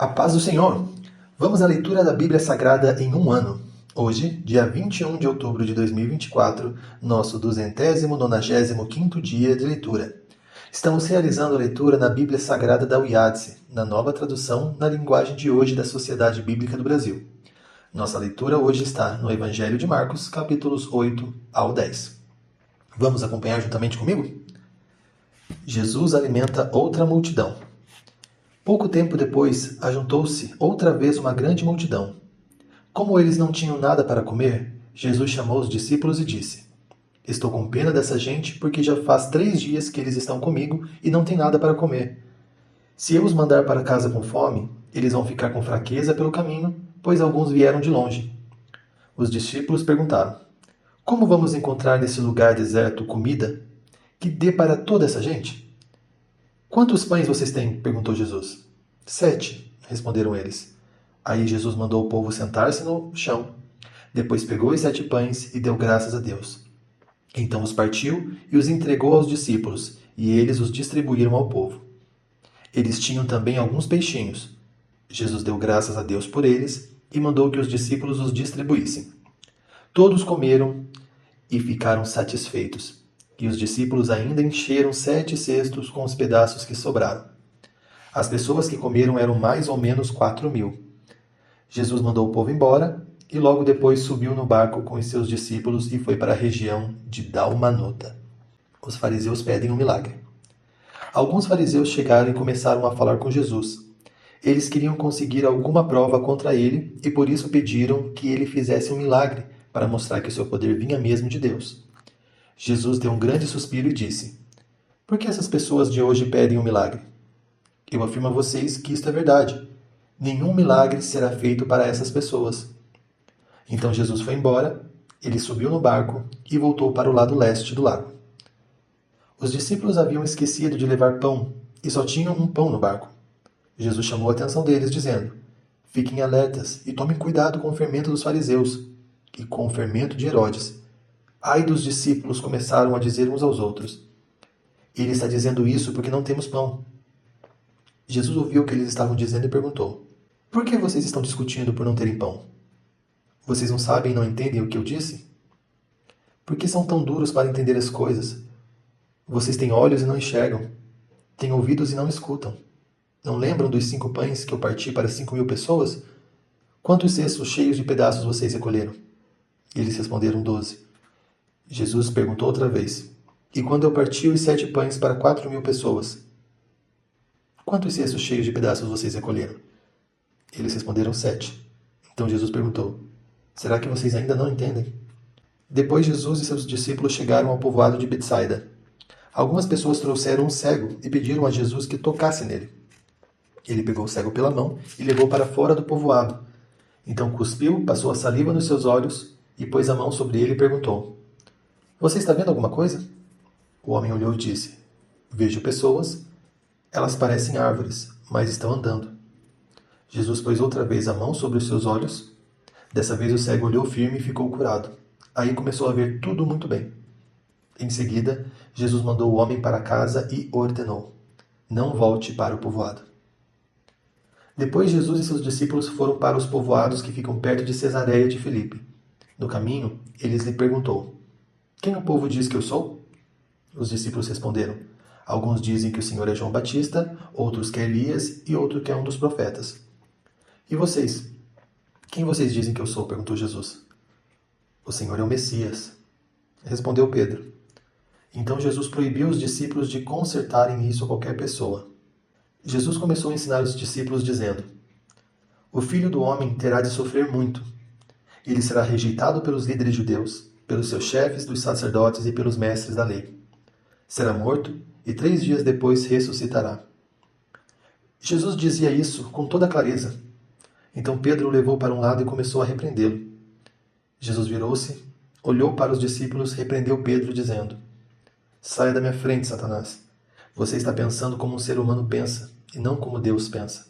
A paz do Senhor! Vamos à leitura da Bíblia Sagrada em um ano. Hoje, dia 21 de outubro de 2024, nosso 295º dia de leitura. Estamos realizando a leitura na Bíblia Sagrada da UIADSE, na nova tradução na linguagem de hoje da Sociedade Bíblica do Brasil. Nossa leitura hoje está no Evangelho de Marcos, capítulos 8 ao 10. Vamos acompanhar juntamente comigo? Jesus alimenta outra multidão. Pouco tempo depois, ajuntou-se outra vez uma grande multidão. Como eles não tinham nada para comer, Jesus chamou os discípulos e disse: Estou com pena dessa gente, porque já faz 3 dias que eles estão comigo e não têm nada para comer. Se eu os mandar para casa com fome, eles vão ficar com fraqueza pelo caminho, pois alguns vieram de longe. Os discípulos perguntaram: Como vamos encontrar nesse lugar deserto comida que dê para toda essa gente? Quantos pães vocês têm? Perguntou Jesus. 7, responderam eles. Aí Jesus mandou o povo sentar-se no chão. Depois pegou os 7 pães e deu graças a Deus. Então os partiu e os entregou aos discípulos, e eles os distribuíram ao povo. Eles tinham também alguns peixinhos. Jesus deu graças a Deus por eles e mandou que os discípulos os distribuíssem. Todos comeram e ficaram satisfeitos. E os discípulos ainda encheram 7 cestos com os pedaços que sobraram. As pessoas que comeram eram mais ou menos 4.000. Jesus mandou o povo embora e logo depois subiu no barco com os seus discípulos e foi para a região de Dalmanuta. Os fariseus pedem um milagre. Alguns fariseus chegaram e começaram a falar com Jesus. Eles queriam conseguir alguma prova contra ele e por isso pediram que ele fizesse um milagre para mostrar que o seu poder vinha mesmo de Deus. Jesus deu um grande suspiro e disse: Por que essas pessoas de hoje pedem um milagre? Eu afirmo a vocês que isto é verdade. Nenhum milagre será feito para essas pessoas. Então Jesus foi embora, ele subiu no barco e voltou para o lado leste do lago. Os discípulos haviam esquecido de levar pão e só tinham um pão no barco. Jesus chamou a atenção deles, dizendo: Fiquem alertas e tomem cuidado com o fermento dos fariseus e com o fermento de Herodes. Ai dos discípulos, começaram a dizer uns aos outros: Ele está dizendo isso porque não temos pão. Jesus ouviu o que eles estavam dizendo e perguntou: Por que vocês estão discutindo por não terem pão? Vocês não sabem e não entendem o que eu disse? Por que são tão duros para entender as coisas? Vocês têm olhos e não enxergam, têm ouvidos e não escutam. Não lembram dos 5 pães que eu parti para 5.000 pessoas? Quantos cestos cheios de pedaços vocês recolheram? E eles responderam: 12. Jesus perguntou outra vez: E quando eu parti os 7 pães para 4.000 pessoas? Quantos cestos cheios de pedaços vocês recolheram? Eles responderam: 7. Então Jesus perguntou: Será que vocês ainda não entendem? Depois Jesus e seus discípulos chegaram ao povoado de Betsaida. Algumas pessoas trouxeram um cego e pediram a Jesus que tocasse nele. Ele pegou o cego pela mão e levou para fora do povoado. Então cuspiu, passou a saliva nos seus olhos e pôs a mão sobre ele e perguntou: Você está vendo alguma coisa? O homem olhou e disse: Vejo pessoas. Elas parecem árvores, mas estão andando. Jesus pôs outra vez a mão sobre os seus olhos. Dessa vez o cego olhou firme e ficou curado. Aí começou a ver tudo muito bem. Em seguida, Jesus mandou o homem para casa e ordenou: Não volte para o povoado. Depois Jesus e seus discípulos foram para os povoados que ficam perto de Cesareia de Filipe. No caminho, eles lhe perguntou: Quem o povo diz que eu sou? Os discípulos responderam: Alguns dizem que o Senhor é João Batista, outros que é Elias e outro que é um dos profetas. E vocês? Quem vocês dizem que eu sou? Perguntou Jesus. O Senhor é o Messias, respondeu Pedro. Então Jesus proibiu os discípulos de consertarem isso a qualquer pessoa. Jesus começou a ensinar os discípulos dizendo: O Filho do Homem terá de sofrer muito. Ele será rejeitado pelos líderes judeus, pelos seus chefes dos sacerdotes e pelos mestres da lei. Será morto e 3 dias depois ressuscitará. Jesus dizia isso com toda clareza. Então Pedro o levou para um lado e começou a repreendê-lo. Jesus virou-se, olhou para os discípulos e repreendeu Pedro, dizendo: Saia da minha frente, Satanás. Você está pensando como um ser humano pensa, e não como Deus pensa.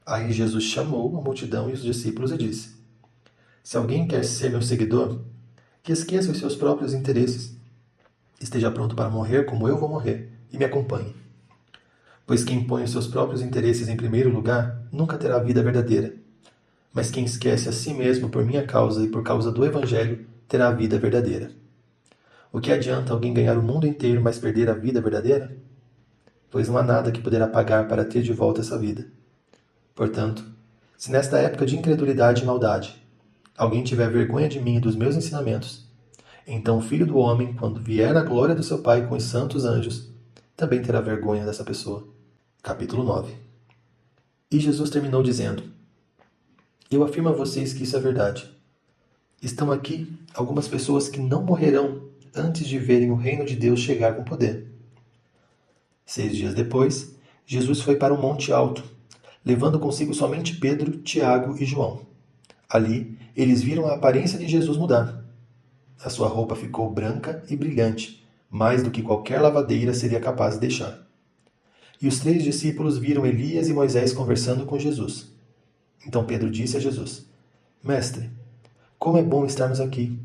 Aí Jesus chamou a multidão e os discípulos e disse: Se alguém quer ser meu seguidor, que esqueça os seus próprios interesses. Esteja pronto para morrer como eu vou morrer, e me acompanhe. Pois quem põe os seus próprios interesses em primeiro lugar nunca terá a vida verdadeira. Mas quem esquece a si mesmo por minha causa e por causa do Evangelho terá a vida verdadeira. O que adianta alguém ganhar o mundo inteiro, mas perder a vida verdadeira? Pois não há nada que poderá pagar para ter de volta essa vida. Portanto, se nesta época de incredulidade e maldade alguém tiver vergonha de mim e dos meus ensinamentos, então o Filho do Homem, quando vier na glória do seu Pai com os santos anjos, também terá vergonha dessa pessoa. Capítulo 9. E Jesus terminou dizendo: Eu afirmo a vocês que isso é verdade. Estão aqui algumas pessoas que não morrerão antes de verem o reino de Deus chegar com poder. 6 dias depois, Jesus foi para um monte alto, levando consigo somente Pedro, Tiago e João. Ali, eles viram a aparência de Jesus mudar. A sua roupa ficou branca e brilhante, mais do que qualquer lavadeira seria capaz de deixar. E os 3 discípulos viram Elias e Moisés conversando com Jesus. Então Pedro disse a Jesus: Mestre, como é bom estarmos aqui.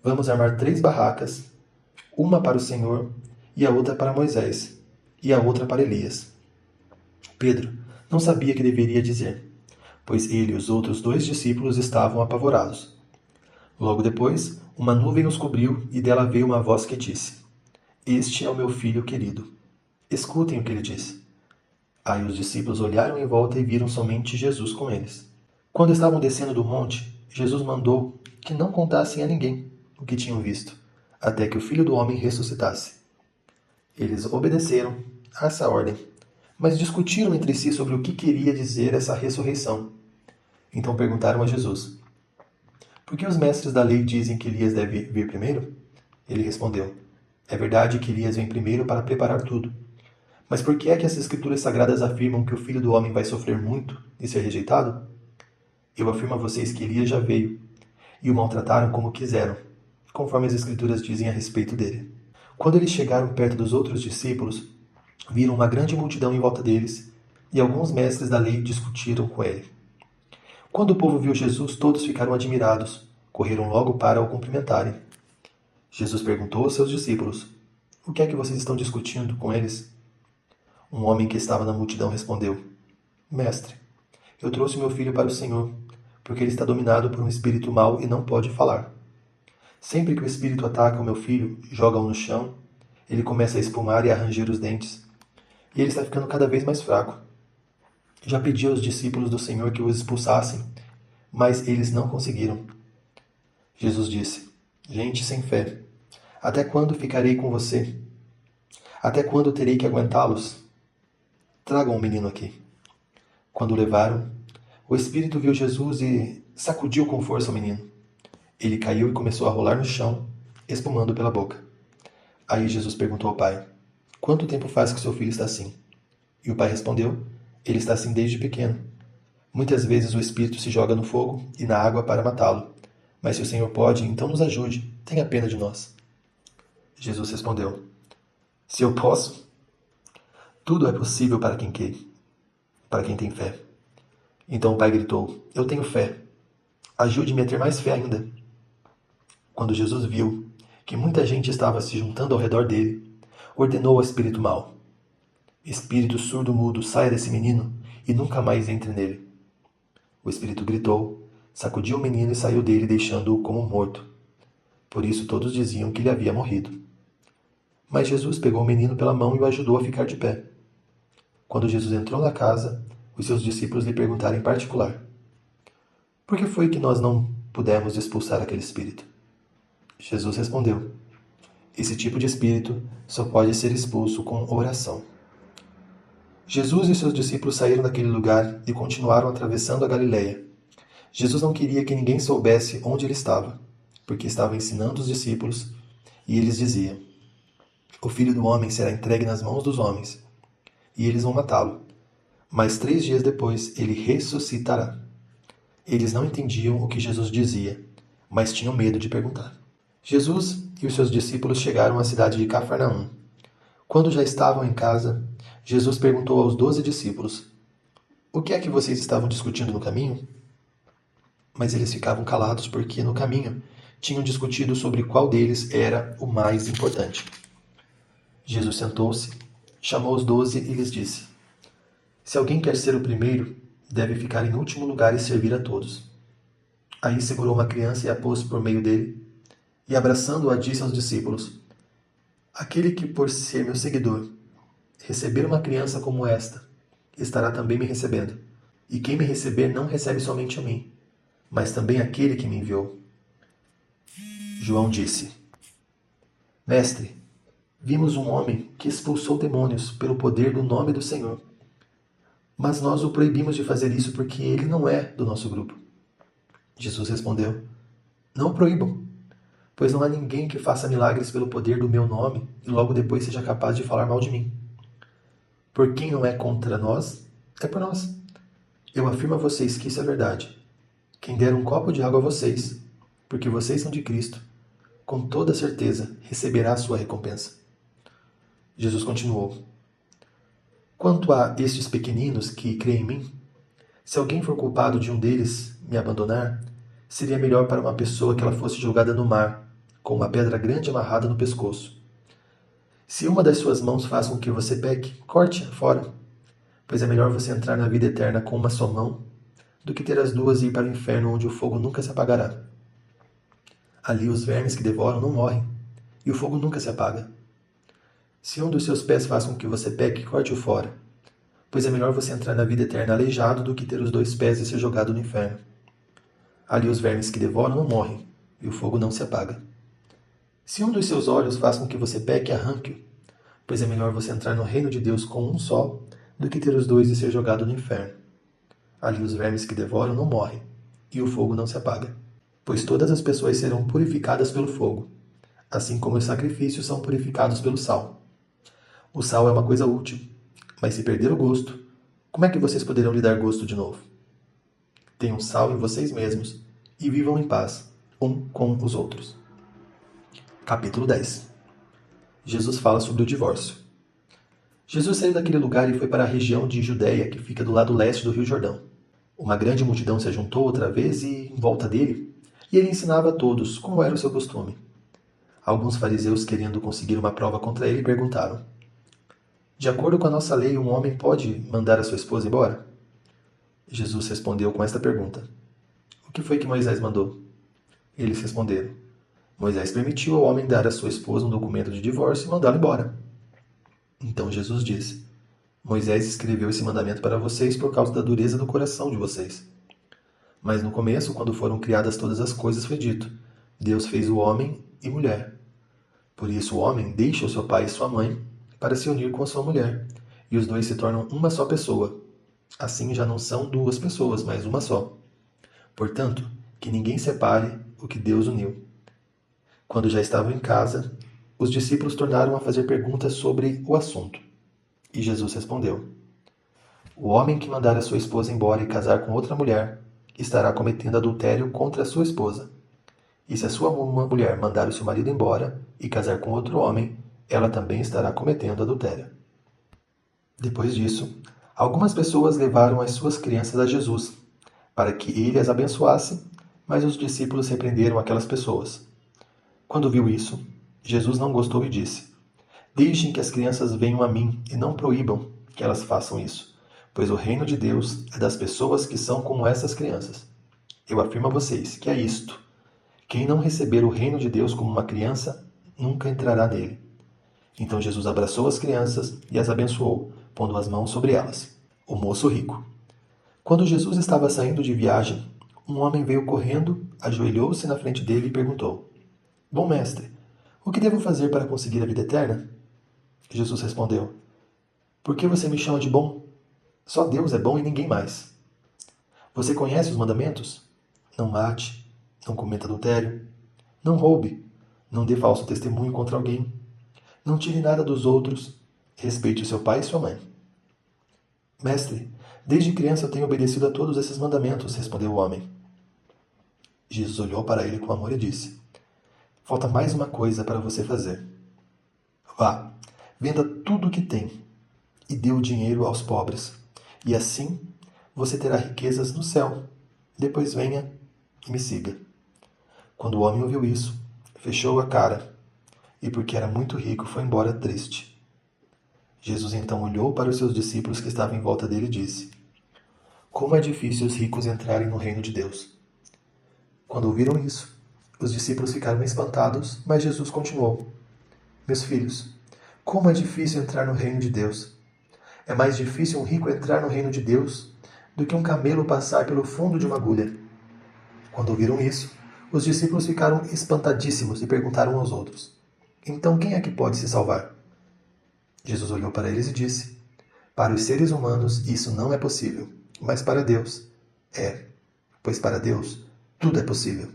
Vamos armar 3 barracas, uma para o Senhor, e a outra para Moisés, e a outra para Elias. Pedro não sabia o que deveria dizer, pois ele e os outros 2 discípulos estavam apavorados. Logo depois, uma nuvem os cobriu e dela veio uma voz que disse: Este é o meu filho querido. Escutem o que ele disse. Aí os discípulos olharam em volta e viram somente Jesus com eles. Quando estavam descendo do monte, Jesus mandou que não contassem a ninguém o que tinham visto, até que o Filho do Homem ressuscitasse. Eles obedeceram a essa ordem, mas discutiram entre si sobre o que queria dizer essa ressurreição. Então perguntaram a Jesus: Por que os mestres da lei dizem que Elias deve vir primeiro? Ele respondeu: É verdade que Elias vem primeiro para preparar tudo. Mas por que é que as Escrituras Sagradas afirmam que o Filho do Homem vai sofrer muito e ser rejeitado? Eu afirmo a vocês que Elias já veio, e o maltrataram como quiseram, conforme as Escrituras dizem a respeito dele. Quando eles chegaram perto dos outros discípulos, viram uma grande multidão em volta deles, e alguns mestres da lei discutiram com ele. Quando o povo viu Jesus, todos ficaram admirados, correram logo para o cumprimentarem. Jesus perguntou aos seus discípulos: O que é que vocês estão discutindo com eles? Um homem que estava na multidão respondeu: Mestre, eu trouxe meu filho para o Senhor, porque ele está dominado por um espírito mau e não pode falar. Sempre que o espírito ataca o meu filho, joga-o no chão, ele começa a espumar e a ranger os dentes, e ele está ficando cada vez mais fraco. Já pedi aos discípulos do Senhor que os expulsassem, mas eles não conseguiram. Jesus disse: Gente sem fé, até quando ficarei com você? Até quando terei que aguentá-los? Tragam o menino aqui. Quando o levaram, o espírito viu Jesus e sacudiu com força o menino. Ele caiu e começou a rolar no chão, espumando pela boca. Aí Jesus perguntou ao pai: Quanto tempo faz que seu filho está assim? E o pai respondeu: Ele está assim desde pequeno. Muitas vezes o espírito se joga no fogo e na água para matá-lo. Mas se o Senhor pode, então nos ajude. Tenha pena de nós. Jesus respondeu: Se eu posso, tudo é possível para quem quer, para quem tem fé. Então o pai gritou: Eu tenho fé. Ajude-me a ter mais fé ainda. Quando Jesus viu que muita gente estava se juntando ao redor dele, ordenou ao espírito mau: Espírito surdo-mudo, saia desse menino e nunca mais entre nele. O espírito gritou, sacudiu o menino e saiu dele, deixando-o como morto. Por isso todos diziam que ele havia morrido. Mas Jesus pegou o menino pela mão e o ajudou a ficar de pé. Quando Jesus entrou na casa, os seus discípulos lhe perguntaram em particular: Por que foi que nós não pudemos expulsar aquele espírito? Jesus respondeu: Esse tipo de espírito só pode ser expulso com oração. Jesus e seus discípulos saíram daquele lugar e continuaram atravessando a Galileia. Jesus não queria que ninguém soubesse onde ele estava, porque estava ensinando os discípulos, e eles diziam: O Filho do Homem será entregue nas mãos dos homens, e eles vão matá-lo. Mas 3 dias depois ele ressuscitará. Eles não entendiam o que Jesus dizia, mas tinham medo de perguntar. Jesus e os seus discípulos chegaram à cidade de Cafarnaum. Quando já estavam em casa, Jesus perguntou aos 12 discípulos: O que é que vocês estavam discutindo no caminho? Mas eles ficavam calados porque, no caminho, tinham discutido sobre qual deles era o mais importante. Jesus sentou-se chamou os 12 e lhes disse: Se alguém quer ser o primeiro, deve ficar em último lugar e servir a todos. Aí segurou uma criança e a pôs por meio dele, e abraçando-a disse aos discípulos: Aquele que, por ser meu seguidor, receber uma criança como esta, estará também me recebendo. E quem me receber não recebe somente a mim, mas também aquele que me enviou. João disse: Mestre, vimos um homem que expulsou demônios pelo poder do nome do Senhor. Mas nós o proibimos de fazer isso porque ele não é do nosso grupo. Jesus respondeu: Não o proíbam, pois não há ninguém que faça milagres pelo poder do meu nome e logo depois seja capaz de falar mal de mim. Por quem não é contra nós, é por nós. Eu afirmo a vocês que isso é verdade. Quem der um copo de água a vocês, porque vocês são de Cristo, com toda certeza receberá a sua recompensa. Jesus continuou: Quanto a estes pequeninos que creem em mim, se alguém for culpado de um deles me abandonar, seria melhor para uma pessoa que ela fosse jogada no mar, com uma pedra grande amarrada no pescoço. Se uma das suas mãos faz com que você peque, corte-a fora, pois é melhor você entrar na vida eterna com uma só mão do que ter as duas e ir para o inferno onde o fogo nunca se apagará. Ali os vermes que devoram não morrem, e o fogo nunca se apaga. Se um dos seus pés faz com que você peque, corte-o fora, pois é melhor você entrar na vida eterna aleijado do que ter os 2 pés e ser jogado no inferno. Ali os vermes que devoram não morrem, e o fogo não se apaga. Se um dos seus olhos faz com que você peque, arranque-o, pois é melhor você entrar no reino de Deus com um só, do que ter os 2 e ser jogado no inferno. Ali os vermes que devoram não morrem, e o fogo não se apaga. Pois todas as pessoas serão purificadas pelo fogo, assim como os sacrifícios são purificados pelo sal. O sal é uma coisa útil, mas se perder o gosto, como é que vocês poderão lhe dar gosto de novo? Tenham sal em vocês mesmos e vivam em paz, um com os outros. Capítulo 10. Jesus fala sobre o divórcio. Jesus saiu daquele lugar e foi para a região de Judéia, que fica do lado leste do Rio Jordão. Uma grande multidão se ajuntou outra vez e, em volta dele, e ele ensinava a todos, como era o seu costume. Alguns fariseus, querendo conseguir uma prova contra ele, perguntaram: De acordo com a nossa lei, um homem pode mandar a sua esposa embora? Jesus respondeu com esta pergunta: O que foi que Moisés mandou? Eles responderam: Moisés permitiu ao homem dar à sua esposa um documento de divórcio e mandá-la embora. Então Jesus disse: Moisés escreveu esse mandamento para vocês por causa da dureza do coração de vocês. Mas no começo, quando foram criadas todas as coisas, foi dito: Deus fez o homem e mulher. Por isso o homem deixa o seu pai e sua mãe para se unir com a sua mulher, e os dois se tornam uma só pessoa. Assim já não são 2 pessoas, mas uma só. Portanto, que ninguém separe o que Deus uniu. Quando já estavam em casa, os discípulos tornaram a fazer perguntas sobre o assunto. E Jesus respondeu: O homem que mandar a sua esposa embora e casar com outra mulher estará cometendo adultério contra a sua esposa. E se a sua mulher mandar o seu marido embora e casar com outro homem, ela também estará cometendo adultério. Depois disso, algumas pessoas levaram as suas crianças a Jesus, para que ele as abençoasse, mas os discípulos repreenderam aquelas pessoas. Quando viu isso, Jesus não gostou e disse: Deixem que as crianças venham a mim e não proíbam que elas façam isso, pois o reino de Deus é das pessoas que são como essas crianças. Eu afirmo a vocês que é isto: quem não receber o reino de Deus como uma criança, nunca entrará nele. Então Jesus abraçou as crianças e as abençoou, pondo as mãos sobre elas. O moço rico. Quando Jesus estava saindo de viagem, um homem veio correndo, ajoelhou-se na frente dele e perguntou: Bom mestre, o que devo fazer para conseguir a vida eterna? Jesus respondeu: Por que você me chama de bom? Só Deus é bom e ninguém mais. Você conhece os mandamentos? Não mate, não cometa adultério, não roube, não dê falso testemunho contra alguém, não tire nada dos outros, respeite o seu pai e sua mãe. Mestre, desde criança eu tenho obedecido a todos esses mandamentos, respondeu o homem. Jesus olhou para ele com amor e disse: Falta mais uma coisa para você fazer. Vá, venda tudo o que tem e dê o dinheiro aos pobres, e assim você terá riquezas no céu. Depois venha e me siga. Quando o homem ouviu isso, fechou a cara e, porque era muito rico, foi embora triste. Jesus então olhou para os seus discípulos que estavam em volta dele e disse: Como é difícil os ricos entrarem no reino de Deus. Quando ouviram isso, os discípulos ficaram espantados, mas Jesus continuou: Meus filhos, como é difícil entrar no reino de Deus. É mais difícil um rico entrar no reino de Deus do que um camelo passar pelo fundo de uma agulha. Quando ouviram isso, os discípulos ficaram espantadíssimos e perguntaram aos outros: Então quem é que pode se salvar? Jesus olhou para eles e disse: Para os seres humanos isso não é possível, mas para Deus é, pois para Deus tudo é possível.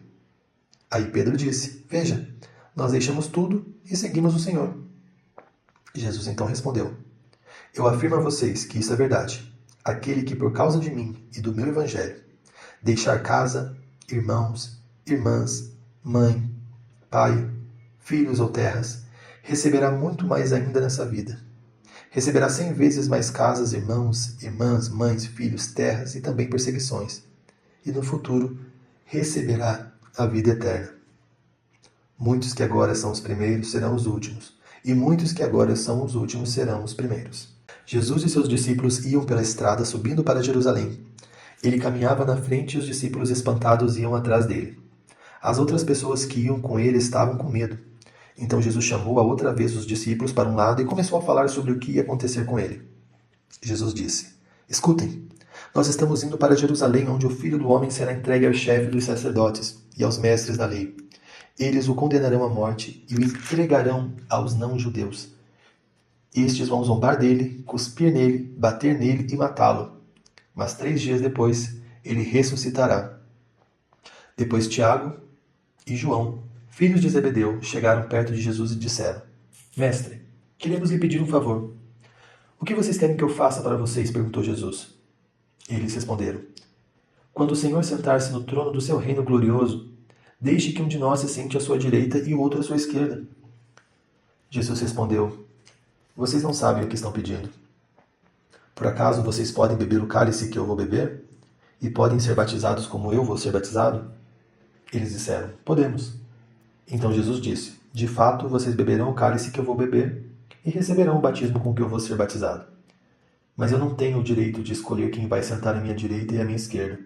Aí Pedro disse: Veja, nós deixamos tudo e seguimos o Senhor. Jesus então respondeu: Eu afirmo a vocês que isso é verdade. Aquele que por causa de mim e do meu evangelho deixar casa, irmãos, irmãs, mãe, pai, filhos ou terras, receberá muito mais ainda nessa vida. Receberá 100 vezes mais casas, irmãos, irmãs, mães, filhos, terras e também perseguições. E no futuro receberá a vida eterna. Muitos que agora são os primeiros serão os últimos, e muitos que agora são os últimos serão os primeiros. Jesus e seus discípulos iam pela estrada subindo para Jerusalém. Ele caminhava na frente e os discípulos espantados iam atrás dele. As outras pessoas que iam com ele estavam com medo. Então Jesus chamou a outra vez os discípulos para um lado e começou a falar sobre o que ia acontecer com ele. Jesus disse: Escutem, nós estamos indo para Jerusalém, onde o Filho do Homem será entregue ao chefe dos sacerdotes e aos mestres da lei. Eles o condenarão à morte e o entregarão aos não-judeus. Estes vão zombar dele, cuspir nele, bater nele e matá-lo. Mas 3 dias depois, ele ressuscitará. Depois Tiago e João, filhos de Zebedeu, chegaram perto de Jesus e disseram: Mestre, queremos lhe pedir um favor. O que vocês querem que eu faça para vocês? Perguntou Jesus. Eles responderam: Quando o Senhor sentar-se no trono do seu reino glorioso, deixe que um de nós se sente à sua direita e o outro à sua esquerda. Jesus respondeu: Vocês não sabem o que estão pedindo. Por acaso vocês podem beber o cálice que eu vou beber? E podem ser batizados como eu vou ser batizado? Eles disseram: Podemos. Então Jesus disse: De fato, vocês beberão o cálice que eu vou beber e receberão o batismo com que eu vou ser batizado. Mas eu não tenho o direito de escolher quem vai sentar à minha direita e à minha esquerda,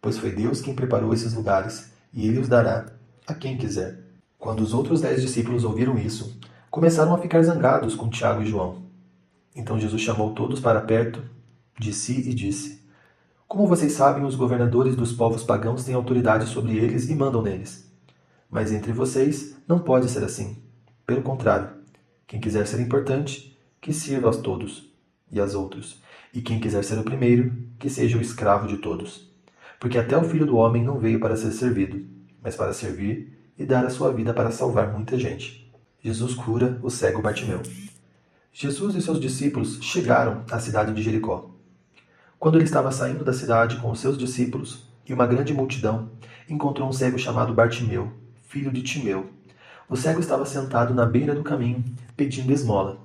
pois foi Deus quem preparou esses lugares e ele os dará a quem quiser. Quando os outros 10 discípulos ouviram isso, começaram a ficar zangados com Tiago e João. Então Jesus chamou todos para perto de si e disse: Como vocês sabem, os governadores dos povos pagãos têm autoridade sobre eles e mandam neles. Mas entre vocês não pode ser assim. Pelo contrário, quem quiser ser importante, que sirva a todos e aos outros. E quem quiser ser o primeiro, que seja o escravo de todos. Porque até o Filho do Homem não veio para ser servido, mas para servir e dar a sua vida para salvar muita gente. Jesus cura o cego Bartimeu. Jesus e seus discípulos chegaram à cidade de Jericó. Quando ele estava saindo da cidade com os seus discípulos e uma grande multidão, encontrou um cego chamado Bartimeu, filho de Timeu. O cego estava sentado na beira do caminho, pedindo esmola.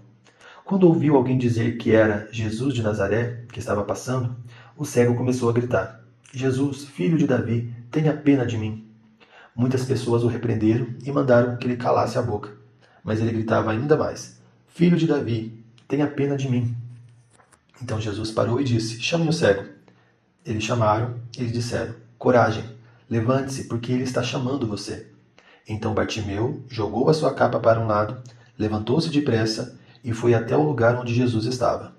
Quando ouviu alguém dizer que era Jesus de Nazaré, que estava passando, o cego começou a gritar: Jesus, filho de Davi, tenha pena de mim. Muitas pessoas o repreenderam e mandaram que ele calasse a boca. Mas ele gritava ainda mais: Filho de Davi, tenha pena de mim. Então Jesus parou e disse: Chamem o cego. Eles chamaram e lhe disseram: Coragem, levante-se, porque ele está chamando você. Então Bartimeu jogou a sua capa para um lado, levantou-se depressa e foi até o lugar onde Jesus estava.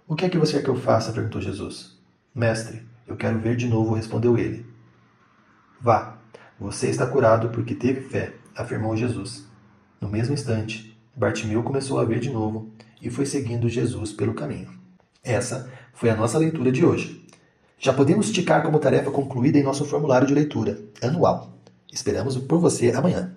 O que é que você quer que eu faça? Perguntou Jesus. Mestre, eu quero ver de novo, respondeu ele. Vá, você está curado porque teve fé, afirmou Jesus. No mesmo instante, Bartimeu começou a ver de novo e foi seguindo Jesus pelo caminho. Essa foi a nossa leitura de hoje. Já podemos ticar como tarefa concluída em nosso formulário de leitura anual. Esperamos por você amanhã.